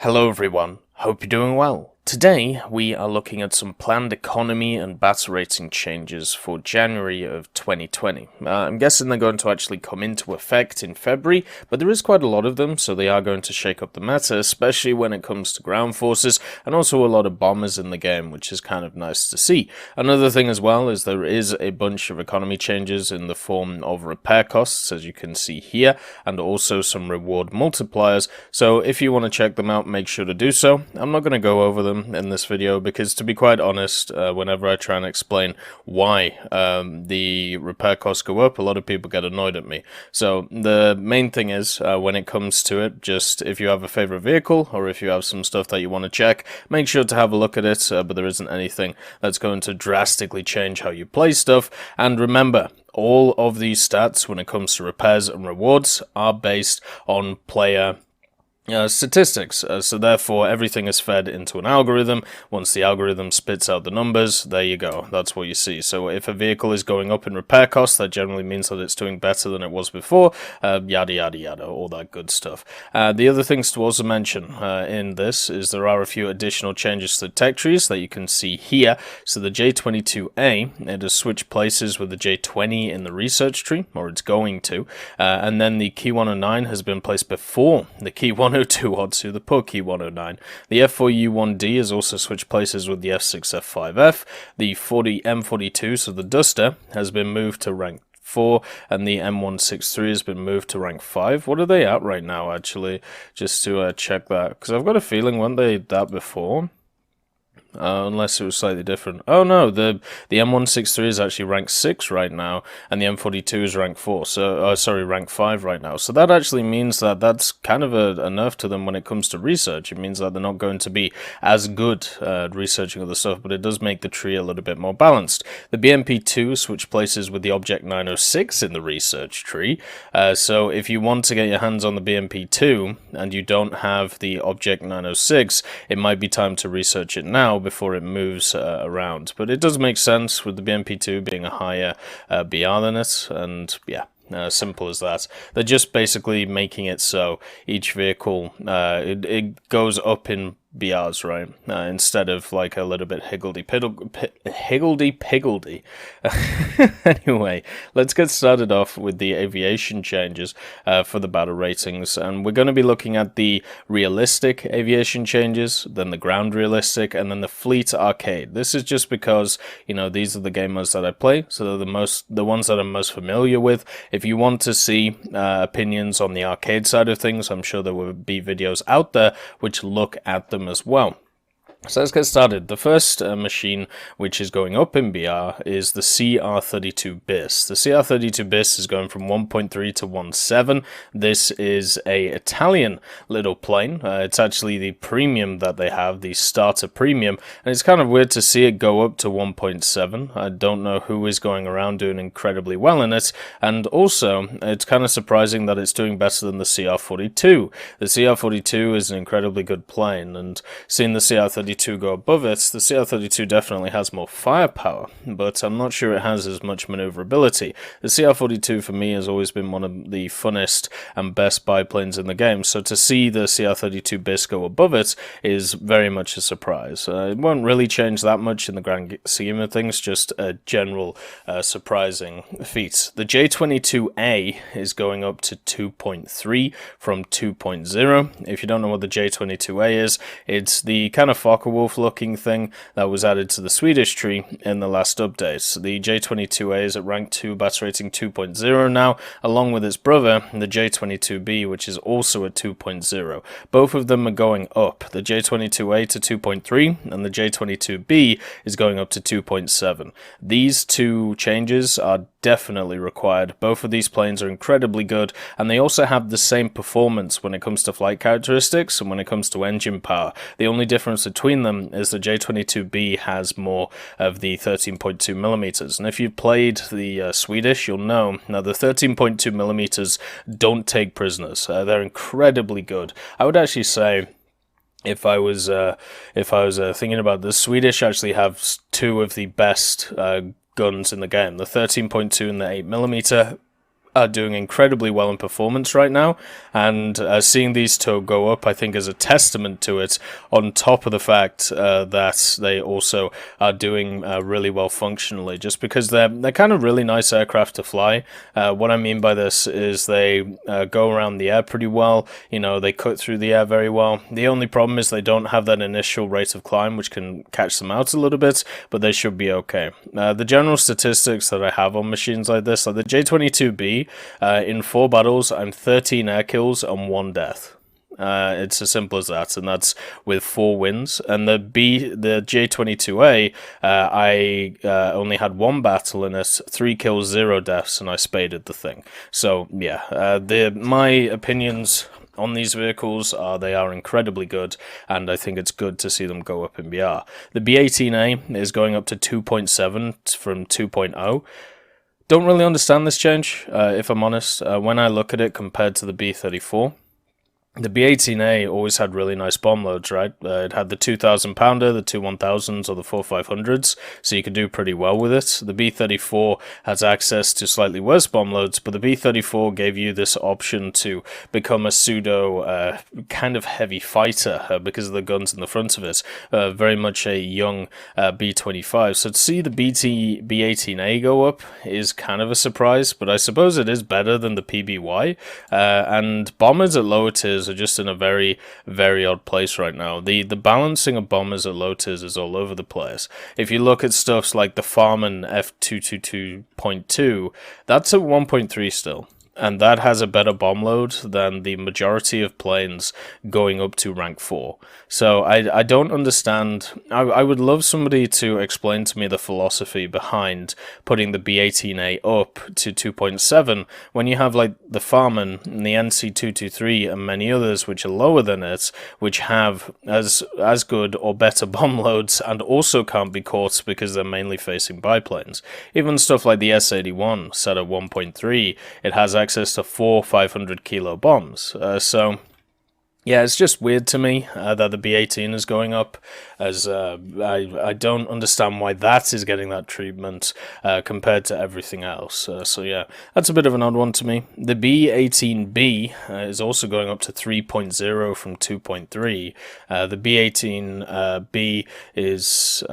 Hello everyone, hope you're doing well. Today we are looking at some planned economy and battle rating changes for January of 2020. I'm guessing they're going to actually come into effect in February, but there is quite a lot of them, so they are going to shake up the meta, especially when it comes to ground forces, and also a lot of bombers in the game, which is kind of nice to see. Another thing as well is there is a bunch of economy changes in the form of repair costs, as you can see here, and also some reward multipliers, so if you want to check them out, make sure to do so. I'm not going to go over them in this video because, to be quite honest, whenever I try and explain why the repair costs go up, a lot of people get annoyed at me. So the main thing is, when it comes to it, just if you have a favorite vehicle or if you have some stuff that you want to check, make sure to have a look at it, but there isn't anything that's going to drastically change how you play stuff. And remember, all of these stats when it comes to repairs and rewards are based on player statistics, so therefore everything is fed into an algorithm. Once the algorithm spits out the numbers, there you go, that's what you see. So if a vehicle is going up in repair costs, that generally means that it's doing better than it was before, yada yada yada, all that good stuff. The other things to also mention in this is there are a few additional changes to the tech trees that you can see here. So the J22A, it has switched places with the J20 in the research tree, or it's going to, and then the Key 109 has been placed before the Key 102 onto the poor Key 109. The F4U1D has also switched places with the F6F5F. The M42, so the Duster, has been moved to rank 4, and the M163 has been moved to rank 5. What are they at right now, actually? Just to check that, because I've got a feeling weren't they that before? Unless it was slightly different. Oh no, the M163 is actually rank 6 right now, and the M42 is rank 4. So, rank 5 right now. So that actually means that that's kind of a nerf to them when it comes to research. It means that they're not going to be as good at researching other stuff, but it does make the tree a little bit more balanced. The BMP2 switch places with the Object 906 in the research tree. So if you want to get your hands on the BMP2 and you don't have the Object 906, it might be time to research it now before it moves around. But it does make sense with the BMP2 being a higher BR than it, and yeah. Simple as that. They're just basically making it so each vehicle, it goes up in BRs, right? Instead of like a little bit higgledy-piggledy. Anyway, let's get started off with the aviation changes for the battle ratings, and we're going to be looking at the realistic aviation changes, then the ground realistic, and then the fleet arcade. This is just because, you know, these are the game modes that I play, so they're the ones that I'm most familiar with. If you want to see opinions on the arcade side of things, I'm sure there will be videos out there which look at them as well. So let's get started. The first machine which is going up in BR is the CR32 BIS. The CR32 BIS is going from 1.3 to 1.7. This is a Italian little plane. It's actually the premium that they have, the starter premium, and it's kind of weird to see it go up to 1.7. I don't know who is going around doing incredibly well in it, and also it's kind of surprising that it's doing better than the CR42. The CR42 is an incredibly good plane, and seeing the CR32 go above it, the CR32 definitely has more firepower, but I'm not sure it has as much maneuverability. The CR42 for me has always been one of the funnest and best biplanes in the game, so to see the CR32 BIS go above it is very much a surprise. It won't really change that much in the grand scheme of things, just a general surprising feat. The J22A is going up to 2.3 from 2.0. If you don't know what the J22A is, it's the kind of Focke-Wulf looking thing that was added to the Swedish tree in the last update. The J22A is at rank 2, battle rating 2.0 now, along with its brother, the J22B, which is also at 2.0. Both of them are going up. The J22A to 2.3, and the J22B is going up to 2.7. These two changes are definitely required. Both of these planes are incredibly good, and they also have the same performance when it comes to flight characteristics and when it comes to engine power. The only difference between them is the J22B has more of the 13.2 millimeters, and if you've played the Swedish, you'll know now the 13.2 millimeters don't take prisoners. They're incredibly good. I would actually say, if I was thinking about the Swedish, actually have two of the best guns in the game, the 13.2 and the 8mm. are doing incredibly well in performance right now, and seeing these two go up, I think, is a testament to it, on top of the fact that they also are doing really well functionally, just because they're kind of really nice aircraft to fly. What I mean by this is they go around the air pretty well, you know, they cut through the air very well. The only problem is they don't have that initial rate of climb, which can catch them out a little bit, but they should be okay. The general statistics that I have on machines like this, like the J-22B, in 4 battles, I'm 13 air kills and 1 death. It's as simple as that, and that's with 4 wins. And the J-22A, I only had 1 battle in it, 3 kills, 0 deaths, and I spaded the thing. So yeah, my opinions on these vehicles are they are incredibly good, and I think it's good to see them go up in BR. The B-18A is going up to 2.7 from 2.0. Don't really understand this change, if I'm honest. When I look at it compared to the B-34, the B-18A always had really nice bomb loads, right? It had the 2,000 pounder, the 2 1000s, or the 4 500s, so you could do pretty well with it. The B-34 has access to slightly worse bomb loads, but the B-34 gave you this option to become a pseudo kind of heavy fighter because of the guns in the front of it. Very much a young B-25. So to see the B-18A go up is kind of a surprise, but I suppose it is better than the PBY. And bombers at lower tiers are just in a very, very odd place right now. The balancing of bombers at low tiers is all over the place. If you look at stuffs like the Farman F222.2, that's at 1.3 still. And that has a better bomb load than the majority of planes going up to rank 4. So I don't understand. I would love somebody to explain to me the philosophy behind putting the B-18A up to 2.7 when you have like the Farman and the NC223 and many others which are lower than it, which have as good or better bomb loads and also can't be caught because they're mainly facing biplanes. Even stuff like the S-81 set at 1.3, it has access to 4 500 kilo bombs. So yeah, it's just weird to me that the B-18 is going up, as I don't understand why that is getting that treatment compared to everything else. So yeah, that's a bit of an odd one to me. The B-18B is also going up to 3.0 from 2.3. The B-18B is...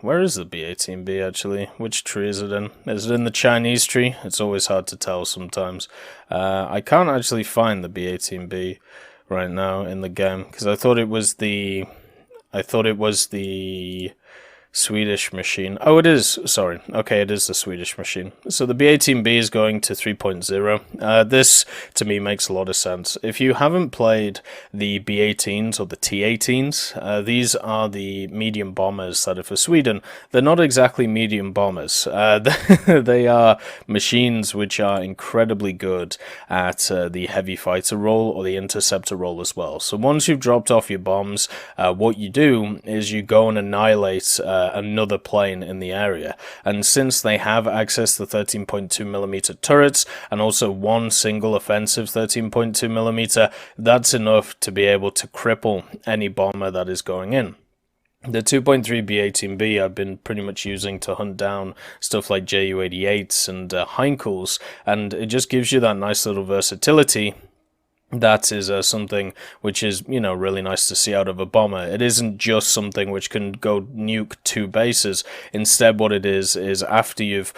where is the B-18B actually? Which tree is it in? Is it in the Chinese tree? It's always hard to tell sometimes. I can't actually find the B-18B right now in the game because I thought it was the Swedish machine. Oh, it is. Sorry. Okay, it is the Swedish machine. So the B-18B is going to 3.0. This, to me, makes a lot of sense. If you haven't played the B-18s or the T-18s, these are the medium bombers that are for Sweden. They're not exactly medium bombers. They are machines which are incredibly good at the heavy fighter role or the interceptor role as well. So once you've dropped off your bombs, what you do is you go and annihilate another plane in the area, and since they have access to 13.2mm turrets and also one single offensive 13.2mm, that's enough to be able to cripple any bomber that is going in. The 2.3 B-18B I've been pretty much using to hunt down stuff like Ju-88s and Heinkels, and it just gives you that nice little versatility. That is something which is, you know, really nice to see out of a bomber. It isn't just something which can go nuke 2 bases. Instead, what it is after you've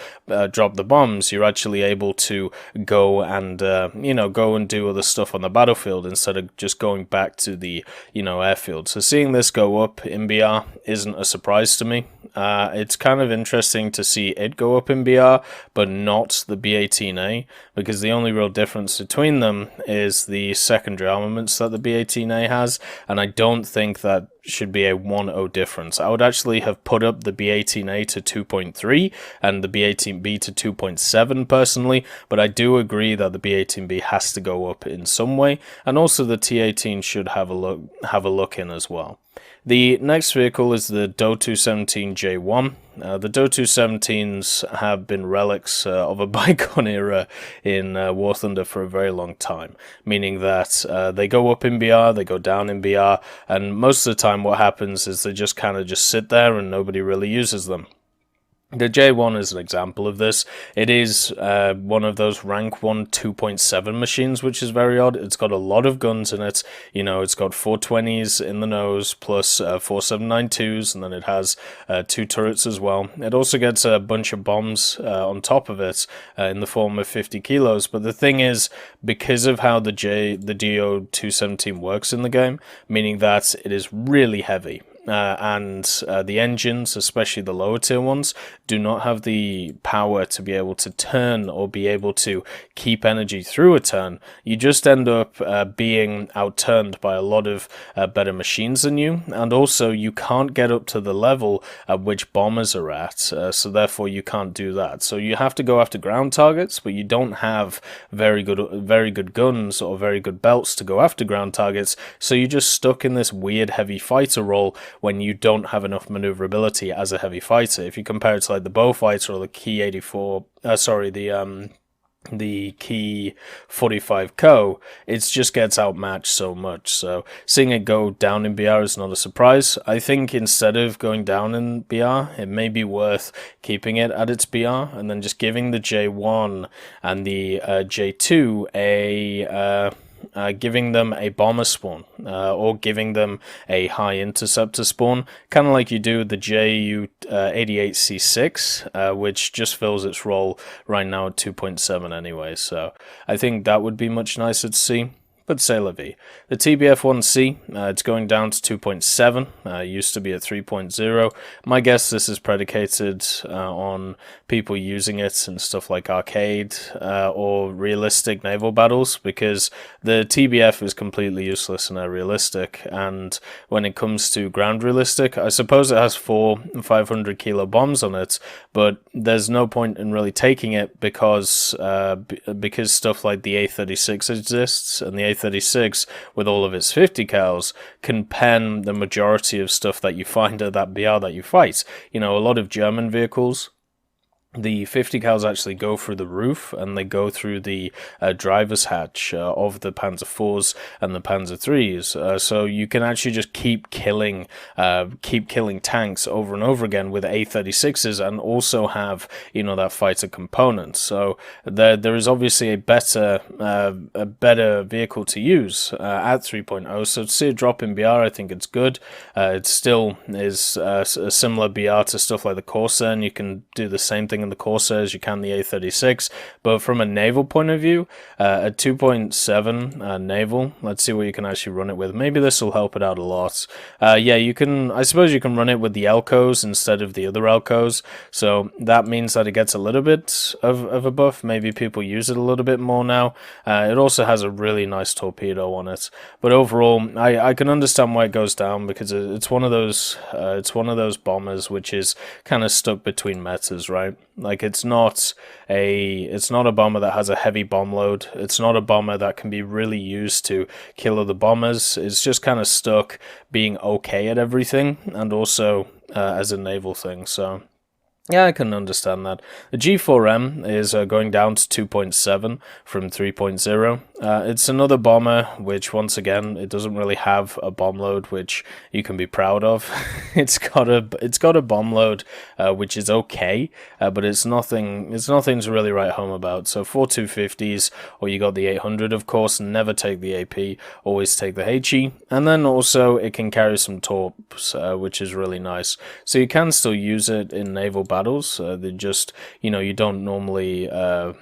dropped the bombs, you're actually able to go and, go and do other stuff on the battlefield instead of just going back to the, airfield. So seeing this go up in BR isn't a surprise to me. It's kind of interesting to see it go up in BR, but not the B-18A, because the only real difference between them is the secondary armaments that the B-18A has, and I don't think that should be a 1-0 difference. I would actually have put up the B-18A to 2.3 and the B-18B to 2.7 personally, but I do agree that the B-18B has to go up in some way, and also the T-18 should have a look in as well. The next vehicle is the Do-217J1. The Do-217s have been relics of a bygone era in War Thunder for a very long time, meaning that they go up in BR, they go down in BR, and most of the time what happens is they just kind of just sit there and nobody really uses them. The J1 is an example of this. It is one of those rank 1 2.7 machines, which is very odd. It's got a lot of guns in it. You know, it's got 420s in the nose, plus 4792s, and then it has 2 turrets as well. It also gets a bunch of bombs on top of it in the form of 50 kilos. But the thing is, because of how the DO-217 works in the game, meaning that it is really heavy, and the engines, especially the lower tier ones, do not have the power to be able to turn or be able to keep energy through a turn. You just end up being outturned by a lot of better machines than you, and also you can't get up to the level at which bombers are at, so therefore you can't do that. So you have to go after ground targets, but you don't have very good guns or very good belts to go after ground targets, so you're just stuck in this weird heavy fighter role when you don't have enough maneuverability as a heavy fighter. If you compare it to like the bow fighter or the Key 84, the Key 45 Co, it just gets outmatched so much. So seeing it go down in BR is not a surprise. I think instead of going down in BR, it may be worth keeping it at its BR and then just giving the J1 and the J2 giving them a bomber spawn, or giving them a high interceptor spawn, kind of like you do with the JU-88C6, which just fills its role right now at 2.7 anyway, so I think that would be much nicer to see. But c'est la vie. The TBF-1C, it's going down to 2.7, used to be at 3.0. My guess this is predicated on people using it in stuff like arcade or realistic naval battles, because the TBF is completely useless in a realistic, and when it comes to ground realistic, I suppose it has 4 500 kilo bombs on it, but there's no point in really taking it because stuff like the A36 exists, and the A36 with all of its 50 cals can pen the majority of stuff that you find at that BR that you fight. You know, a lot of German vehicles, the 50 cals actually go through the roof, and they go through the driver's hatch of the Panzer IVs and the Panzer IIIs. So you can actually just keep killing tanks over and over again with A36s, and also have, you know, that fighter component. So there is obviously a better vehicle to use at 3.0. So to see a drop in BR, I think it's good. It still is a similar BR to stuff like the Corsair, and you can do the same thing in the Corsair as you can the A36, but from a naval point of view, at 2.7 naval, let's see what you can actually run it with. Maybe this will help it out a lot. Yeah, you can, I suppose you can run it with the Elcos instead of the other Elcos, so that means that it gets a little bit of a buff. Maybe people use it a little bit more now. It also has a really nice torpedo on it, but overall, I can understand why it goes down, because it's one of those bombers which is kind of stuck between metas, right? Like, it's not a bomber that has a heavy bomb load. It's not a bomber that can be really used to kill other bombers. It's just kind of stuck being okay at everything, and also as a naval thing. So yeah, I can understand that. The G4M is going down to 2.7 from 3.0. It's another bomber which, once again, it doesn't really have a bomb load which you can be proud of. It's got a bomb load which is okay, but it's nothing to really write home about. So 4 250s, or you got the 800, of course. Never take the AP, always take the HE, and then also it can carry some torps, which is really nice. So you can still use it in naval battles. They just, you don't normally. So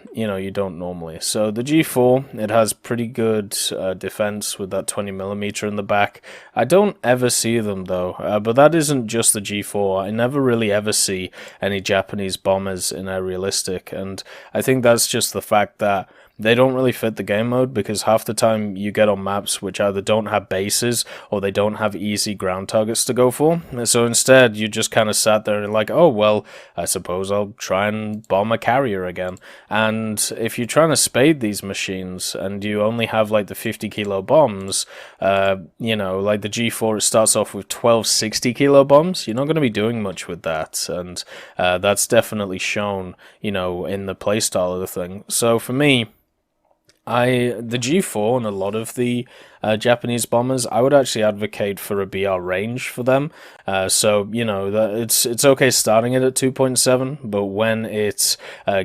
the G4, it has pretty good defense with that 20mm in the back. I don't ever see them though, but that isn't just the G4. I never really ever see any Japanese bombers in a realistic, and I think that's just the fact that they don't really fit the game mode, because half the time you get on maps which either don't have bases or they don't have easy ground targets to go for. So instead, you just kind of sat there and like, oh, well, I suppose I'll try and bomb a carrier again. And if you're trying to spade these machines and you only have like the 50 kilo bombs, like the G4, it starts off with 12 60 kilo bombs. You're not going to be doing much with that. And that's definitely shown, in the playstyle of the thing. So for me, The G4 and a lot of the Japanese bombers, I would actually advocate for a BR range for them. So you know that it's okay starting it at 2.7, but when it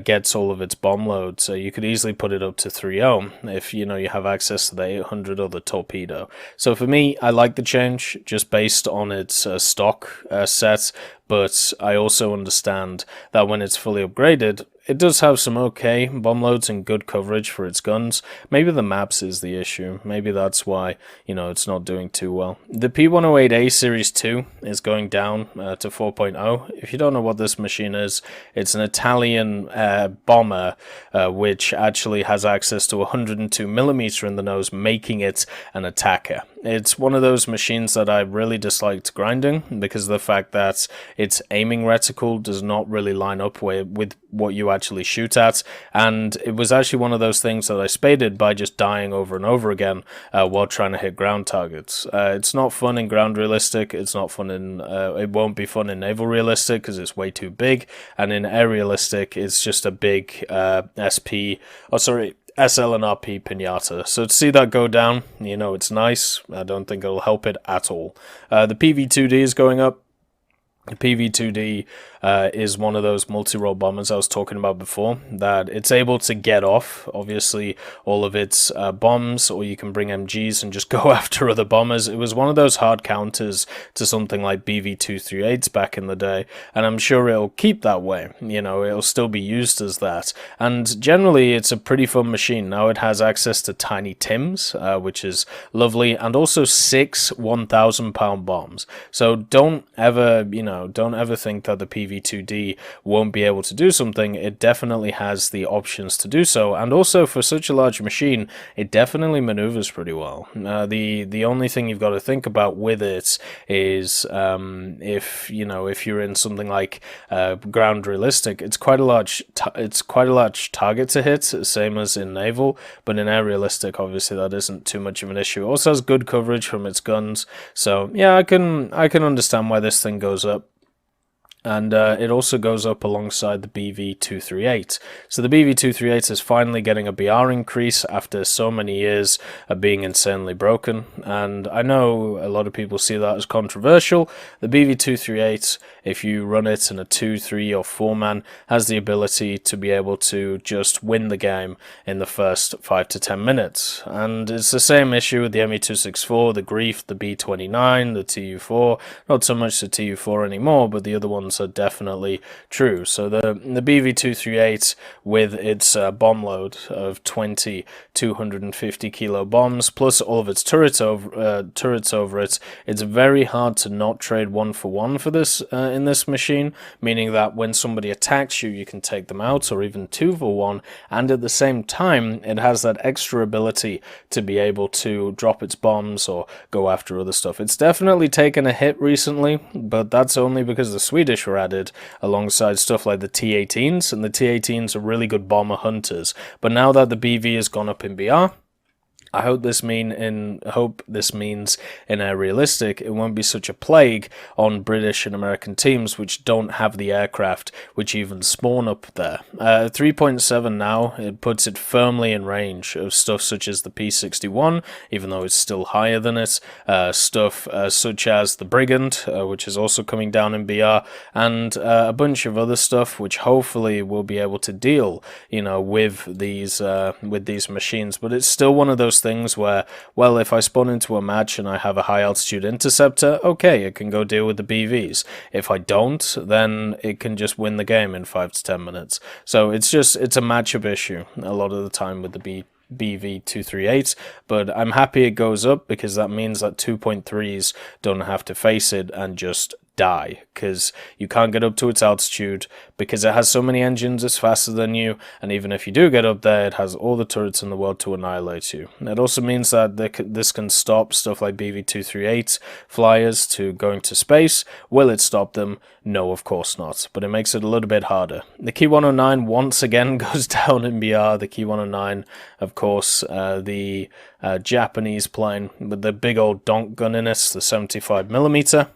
gets all of its bomb loads, you could easily put it up to 3.0 if you know you have access to the 800 or the torpedo. So for me, I like the change just based on its stock set. But I also understand that when it's fully upgraded, it does have some okay bomb loads and good coverage for its guns. Maybe the maps is the issue. Maybe that's why, you know, it's not doing too well. The P108A Series 2 is going down to 4.0. If you don't know what this machine is, it's an Italian bomber which actually has access to 102mm in the nose, making it an attacker. It's one of those machines that I really disliked grinding because of the fact that its aiming reticle does not really line up with what you actually shoot at, and it was actually one of those things that I spaded by just dying over and over again while trying to hit ground targets. It's not fun in ground realistic, it's not fun in, it won't be fun in naval realistic because it's way too big, and in air realistic it's just a big SL and RP pinata. So to see that go down, you know, it's nice. I don't think it'll help it at all. The PV2D is going up. The PV2D is one of those multi-role bombers I was talking about before, that it's able to get off, obviously, all of its bombs, or you can bring MGs and just go after other bombers. It was one of those hard counters to something like BV238s back in the day, and I'm sure it'll keep that way. You know, it'll still be used as that. And generally, it's a pretty fun machine. Now it has access to tiny TIMs, which is lovely, and also 6 1,000-pound bombs. So don't ever, you know, don't ever think that the PV2D won't be able to do something. It definitely has the options to do so, and also for such a large machine, it definitely maneuvers pretty well. The only thing you've got to think about with it is if you're in something like ground realistic, it's quite a large target to hit, same as in naval, but in air realistic, obviously that isn't too much of an issue. It also has good coverage from its guns, so yeah, I can understand why this thing goes up. And it also goes up alongside the BV238. So the BV238 is finally getting a BR increase after so many years of being insanely broken. And I know a lot of people see that as controversial. The BV238, if you run it in a 2, 3, or 4-man, has the ability to be able to just win the game in the first 5 to 10 minutes. And it's the same issue with the ME264, the Grief, the B29, the TU4. Not so much the TU4 anymore, but the other ones are definitely true. So the BV238 with its bomb load of 20 250 kilo bombs plus all of its turrets over it, it's very hard to not trade 1-for-1 for this in this machine, meaning that when somebody attacks you, you can take them out, or even 2-for-1, and at the same time it has that extra ability to be able to drop its bombs or go after other stuff. It's definitely taken a hit recently, but that's only because the Swedish were added alongside stuff like the T-18s, and the T-18s are really good bomber hunters. But now that the BV has gone up in BR, I hope this means in air realistic it won't be such a plague on British and American teams which don't have the aircraft which even spawn up there. 3.7 now, it puts it firmly in range of stuff such as the P61, even though it's still higher than it, stuff such as the Brigand, which is also coming down in BR, and a bunch of other stuff which hopefully will be able to deal, you know, with these machines. But it's still one of those things where, well, if I spawn into a match and I have a high altitude interceptor, okay, it can go deal with the BVs. If I don't, then it can just win the game in 5 to 10 minutes. So it's a matchup issue a lot of the time with the BV238, but I'm happy it goes up because that means that 2.3s don't have to face it and just die, because you can't get up to its altitude because it has so many engines, it's faster than you, and even if you do get up there, it has all the turrets in the world to annihilate you. It also means that this can stop stuff like BV238 flyers to going to space. Will it stop them? No, of course not, but it makes it a little bit harder. The Key 109 once again goes down in BR. The Key 109, of course, the Japanese plane with the big old donk gun in it, the 75mm.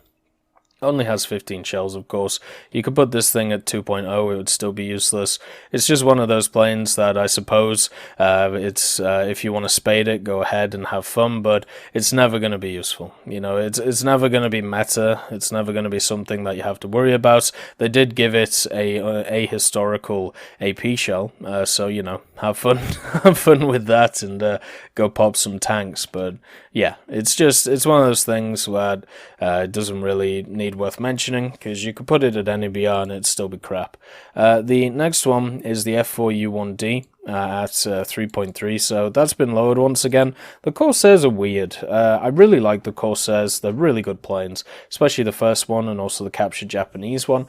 Only has 15 shells, of course. You could put this thing at 2.0, it would still be useless. It's just one of those planes that I suppose if you want to spade it, go ahead and have fun, but it's never going to be useful. You know, it's never going to be meta. It's never going to be something that you have to worry about. They did give it a historical AP shell, so you know, have fun, have fun with that, and go pop some tanks. But yeah, it's one of those things where it doesn't really need worth mentioning, because you could put it at any BR and it'd still be crap. The next one is the F4U1D at 3.3, so that's been lowered once again. The Corsairs are weird. I really like the Corsairs. They're really good planes, especially the first one and also the captured Japanese one,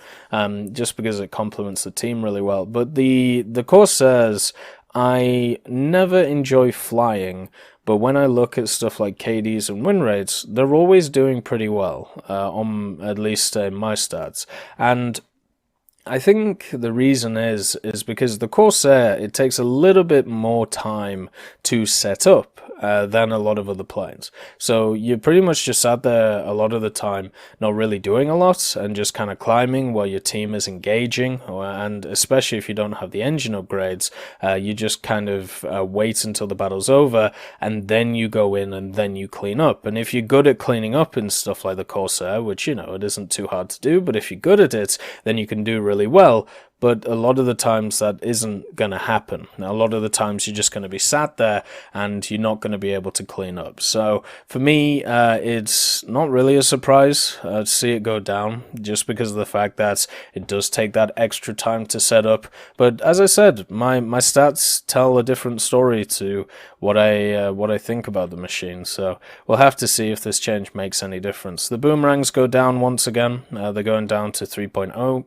just because it complements the team really well. But the Corsairs, I never enjoy flying, but when I look at stuff like KDs and win rates, they're always doing pretty well, on at least my stats. And I think the reason is because the Corsair, it takes a little bit more time to set up than a lot of other planes. So you're pretty much just sat there a lot of the time, not really doing a lot, and just kind of climbing while your team is engaging. And especially if you don't have the engine upgrades, you just kind of wait until the battle's over, and then you go in and then you clean up. And if you're good at cleaning up and stuff like the Corsair, which, you know, it isn't too hard to do, but if you're good at it, then you can do really well. But a lot of the times that isn't going to happen. Now, a lot of the times you're just going to be sat there and you're not going to be able to clean up. So for me, it's not really a surprise to see it go down, just because of the fact that it does take that extra time to set up. But as I said, my stats tell a different story to what I think about the machine. So we'll have to see if this change makes any difference. The boomerangs go down once again. They're going down to 3.0.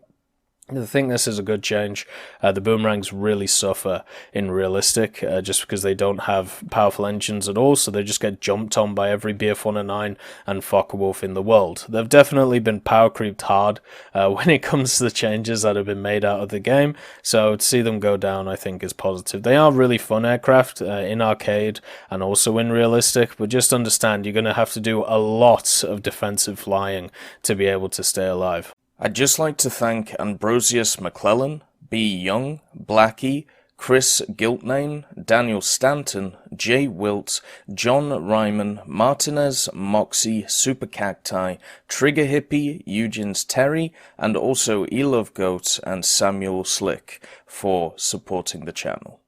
I think this is a good change. The boomerangs really suffer in realistic, just because they don't have powerful engines at all, so they just get jumped on by every BF-109 and Focke-Wulf in the world. They've definitely been power creeped hard when it comes to the changes that have been made out of the game, so to see them go down I think is positive. They are really fun aircraft in arcade and also in realistic, but just understand you're going to have to do a lot of defensive flying to be able to stay alive. I'd just like to thank Ambrosius McClellan, B. Young, Blackie, Chris Giltname, Daniel Stanton, Jay Wilt, John Ryman, Martinez, Moxie, Super Cacti, Trigger Hippie, Eugens Terry, and also Elove Goat and Samuel Slick for supporting the channel.